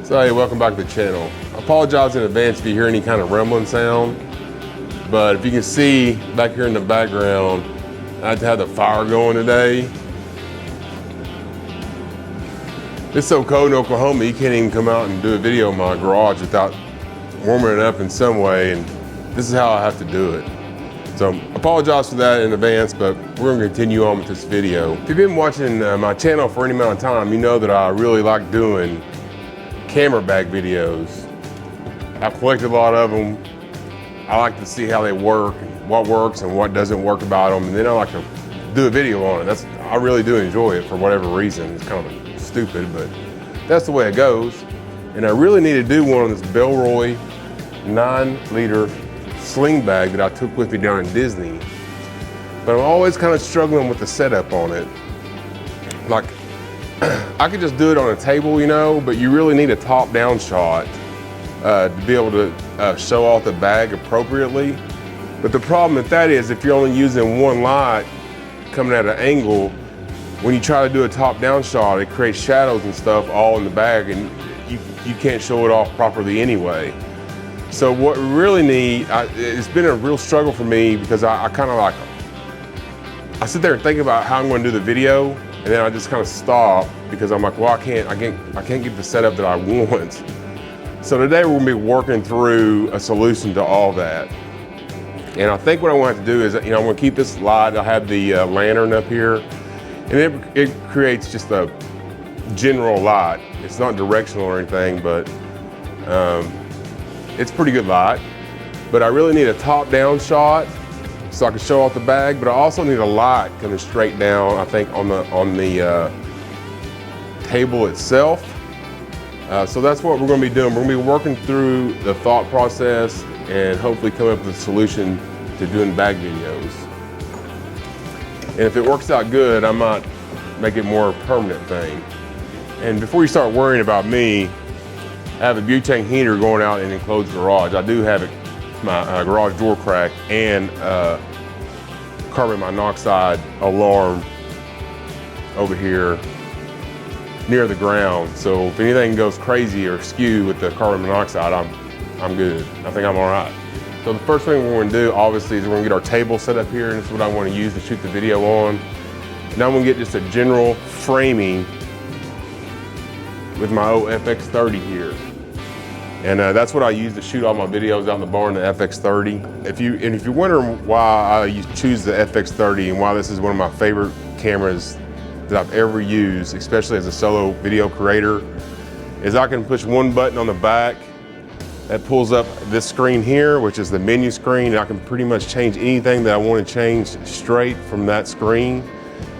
So hey, welcome back to the channel. I apologize in advance if you hear any kind of rumbling sound, but if you can see back here in the background, I had to have the fire going today. It's so cold in Oklahoma, you can't even come out and do a video in my garage without warming it up in some way, and this is how I have to do it. So I apologize for that in advance, but we're gonna continue on with this video. If you've been watching my channel for any amount of time, you know that I really like doing camera bag videos. I've collected a lot of them. I like to see how they work, and what works and what doesn't work about them, and then I like to do a video on it. I really do enjoy it for whatever reason. It's kind of stupid, but that's the way it goes. And I really need to do one on this Bellroy 9-liter sling bag that I took with me down in Disney. But I'm always kind of struggling with the setup on it. Like, I could just do it on a table, you know, but you really need a top-down shot to be able to show off the bag appropriately. But the problem with that is if you're only using one light coming at an angle, when you try to do a top-down shot, it creates shadows and stuff all in the bag, and you can't show it off properly anyway. So what we really need, it's been a real struggle for me because I kind of like, I sit there and think about how I'm going to do the video, and then I just kind of stop because I'm like, well, I can't get the setup that I want. So today we're going to be working through a solution to all that. And I think what I want to do is, you know, I'm going to keep this light. I have the lantern up here, and it creates just a general light. It's not directional or anything, but it's pretty good light. But I really need a top-down shot so I can show off the bag, but I also need a light coming straight down, I think, on the table itself. So that's what we're going to be doing. We're going to be working through the thought process and hopefully come up with a solution to doing bag videos. And if it works out good, I might make it more a permanent thing. And before you start worrying about me, I have a butane heater going out in an enclosed garage. I do have my garage door cracked and carbon monoxide alarm over here near the ground. So if anything goes crazy or skew with the carbon monoxide, I'm good. I think I'm all right. So the first thing we're going to do, obviously, is we're going to get our table set up here, and this is what I want to use to shoot the video on. Now I'm going to get just a general framing with my old FX30 here. And that's what I use to shoot all my videos out in the barn, the FX30. If you're wondering why I choose the FX30 and why this is one of my favorite cameras that I've ever used, especially as a solo video creator, is I can push one button on the back that pulls up this screen here, which is the menu screen, and I can pretty much change anything that I want to change straight from that screen,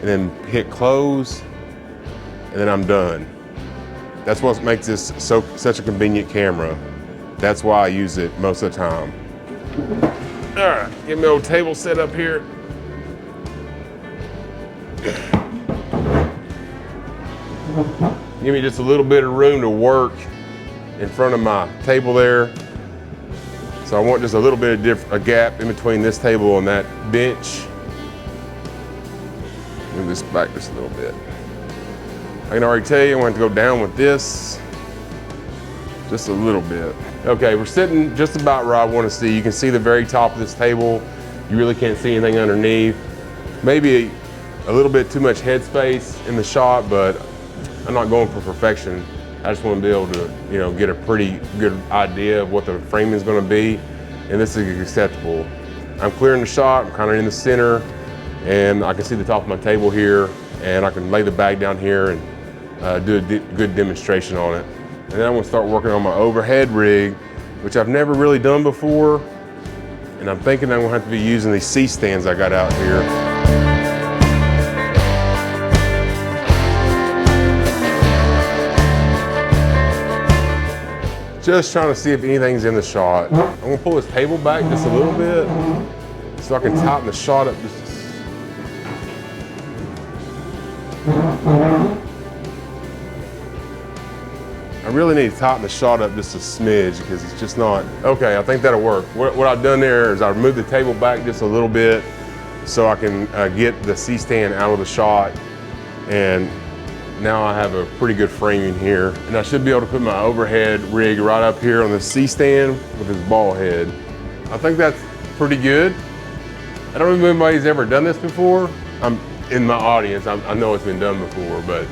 and then hit close, and then I'm done. That's what makes this such a convenient camera. That's why I use it most of the time. All right, get my old table set up here. Give me just a little bit of room to work in front of my table there. So I want just a little bit of a gap in between this table and that bench. Move this back just a little bit. I can already tell you I want to go down with this just a little bit. Okay, we're sitting just about where I want to see. You can see the very top of this table. You really can't see anything underneath. Maybe a little bit too much headspace in the shot, but I'm not going for perfection. I just want to be able to, you know, get a pretty good idea of what the framing is going to be, and this is acceptable. I'm clearing the shot. I'm kind of in the center, and I can see the top of my table here, and I can lay the bag down here and do a good demonstration on it. And then I'm going to start working on my overhead rig, which I've never really done before, and I'm thinking I'm going to have to be using these C-stands I got out here. Just trying to see if anything's in the shot. I'm gonna pull this table back just a little bit so I can tighten the shot up just I really need to tighten the shot up just a smidge because it's just not, okay, I think that'll work. What I've done there is I've moved the table back just a little bit so I can get the C-stand out of the shot, and now I have a pretty good frame in here. And I should be able to put my overhead rig right up here on the C-stand with this ball head. I think that's pretty good. I don't know if anybody's ever done this before. I'm in my audience, I know it's been done before, but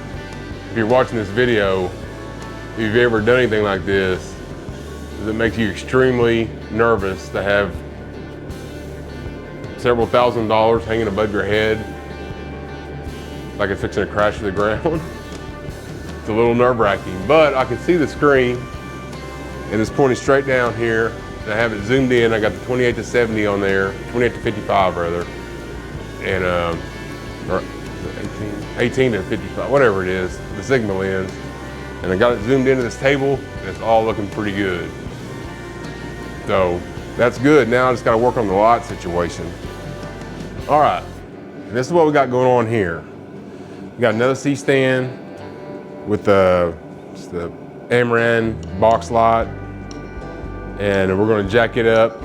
if you're watching this video, if you've ever done anything like this, it makes you extremely nervous to have several $1,000s hanging above your head like it's fixing to crash to the ground. It's a little nerve-wracking, but I can see the screen and it's pointing straight down here. And I have it zoomed in. I got the 28 to 70 on there, 28 to 55 rather, and or 18 to 55, whatever it is, the Sigma lens. And I got it zoomed into this table, and it's all looking pretty good. So that's good. Now I just got to work on the light situation. All right, and this is what we got going on here. We got another C-stand with the Amaran box light, and we're going to jack it up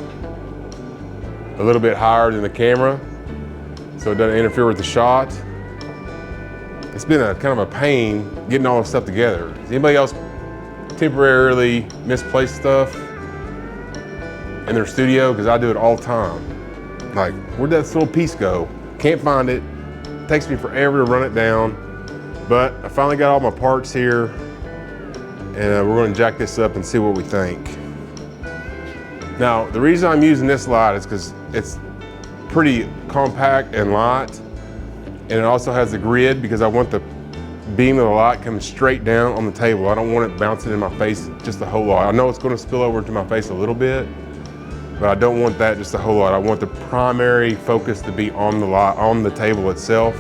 a little bit higher than the camera so it doesn't interfere with the shot. It's been a kind of a pain getting all this stuff together. Does anybody else temporarily misplace stuff in their studio? Because I do it all the time. Like, where'd that little piece go? Can't find it. Takes me forever to run it down. But I finally got all my parts here, and we're going to jack this up and see what we think. Now, the reason I'm using this light is because it's pretty compact and light, and it also has the grid because I want the beam of the light coming straight down on the table. I don't want it bouncing in my face just a whole lot. I know it's going to spill over into my face a little bit, but I don't want that just a whole lot. I want the primary focus to be on the light, on the table itself.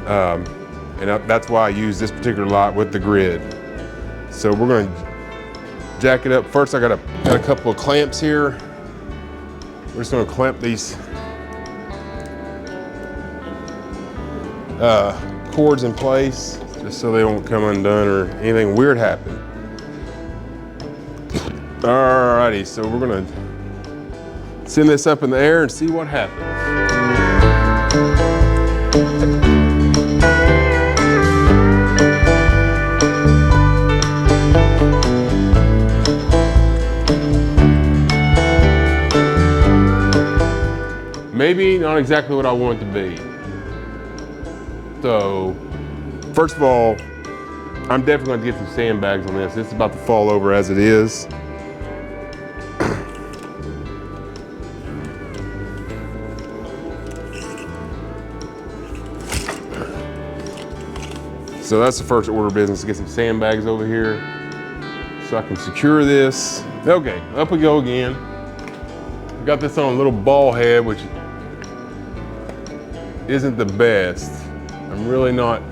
And that's why I use this particular light with the grid. So we're going to jack it up. First, I got a couple of clamps here. We're just going to clamp these cords in place just so they don't come undone or anything weird happen. Alrighty, so we're going to send this up in the air and see what happens. Maybe not exactly what I want it to be. So, first of all, I'm definitely going to get some sandbags on this. It's about to fall over as it is. So that's the first order of business, to get some sandbags over here so I can secure this. Okay, up we go again. Got this on a little ball head, which isn't the best. I'm really not, I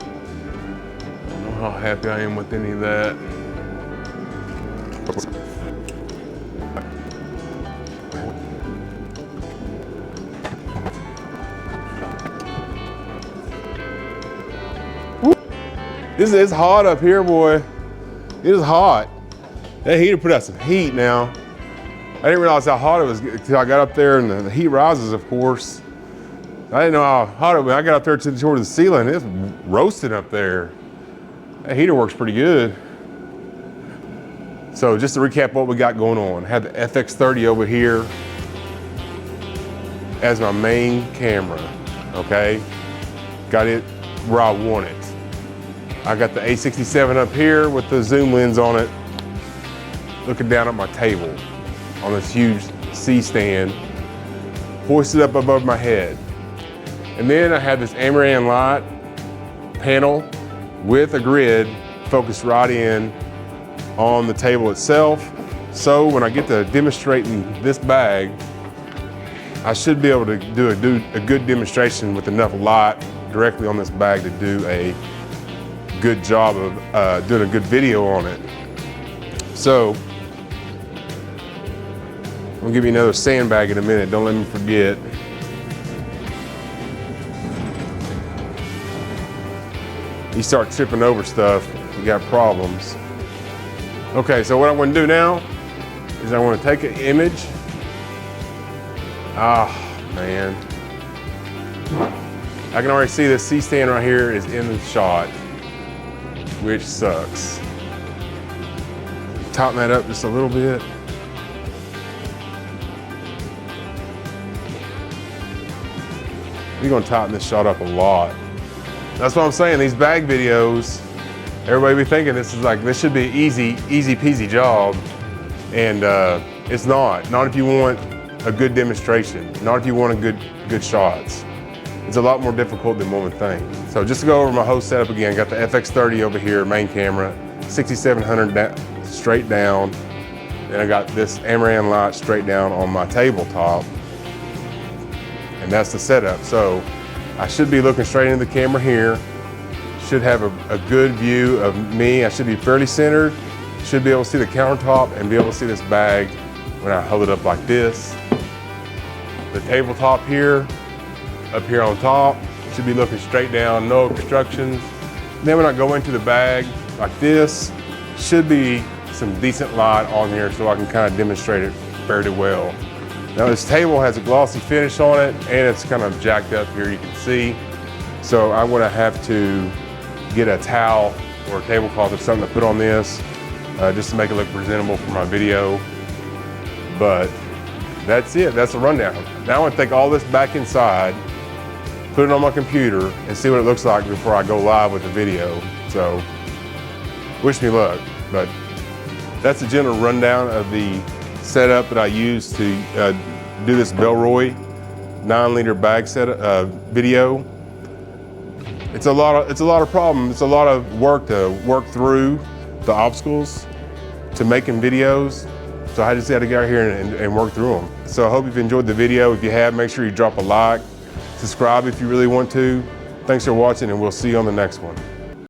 don't know how happy I am with any of that. This is hot up here, boy. It is hot. That heater put out some heat now. I didn't realize how hot it was until I got up there, and the heat rises, of course. I didn't know how hot it was. I got up there toward the ceiling. It's roasting up there. That heater works pretty good. So just to recap what we got going on. I have the FX30 over here as my main camera, okay? Got it where I want it. I got the A67 up here with the zoom lens on it, looking down at my table on this huge C-stand, hoisted up above my head. And then I have this Amaran light panel with a grid focused right in on the table itself. So when I get to demonstrating this bag, I should be able to do a good demonstration with enough light directly on this bag to do a good job of doing a good video on it. So I'm gonna give you another sandbag in a minute, don't let me forget. You start tripping over stuff, you got problems. Okay, so what I want to do now is I want to take an image. Ah, man. I can already see this C-stand right here is in the shot. which sucks. Tighten that up just a little bit. You're gonna tighten this shot up a lot. That's what I'm saying, these bag videos, everybody be thinking this should be an easy peasy job. And it's not if you want a good demonstration, not if you want good shots. It's a lot more difficult than one would think. So just to go over my whole setup again, got the FX30 over here, main camera, 6700 straight down. Then I got this Amaran light straight down on my tabletop. And that's the setup. So I should be looking straight into the camera here. Should have a good view of me. I should be fairly centered. Should be able to see the countertop and be able to see this bag when I hold it up like this. The tabletop here, up here on top, should be looking straight down, no obstructions. Then when I go into the bag like this, should be some decent light on here so I can kind of demonstrate it fairly well. Now this table has a glossy finish on it and it's kind of jacked up here, you can see. So I'm gonna have to get a towel or a tablecloth or something to put on this just to make it look presentable for my video. But that's it, that's the rundown. Now I want to take all this back inside, put it on my computer and see what it looks like before I go live with the video. So wish me luck, but that's a general rundown of the setup that I use to do this Bellroy 9-liter bag setup video. It's a lot of problems. It's a lot of work to work through the obstacles to making videos. So I just had to get out here and work through them. So I hope you've enjoyed the video. If you have, make sure you drop a like, subscribe if you really want to. Thanks for watching and we'll see you on the next one.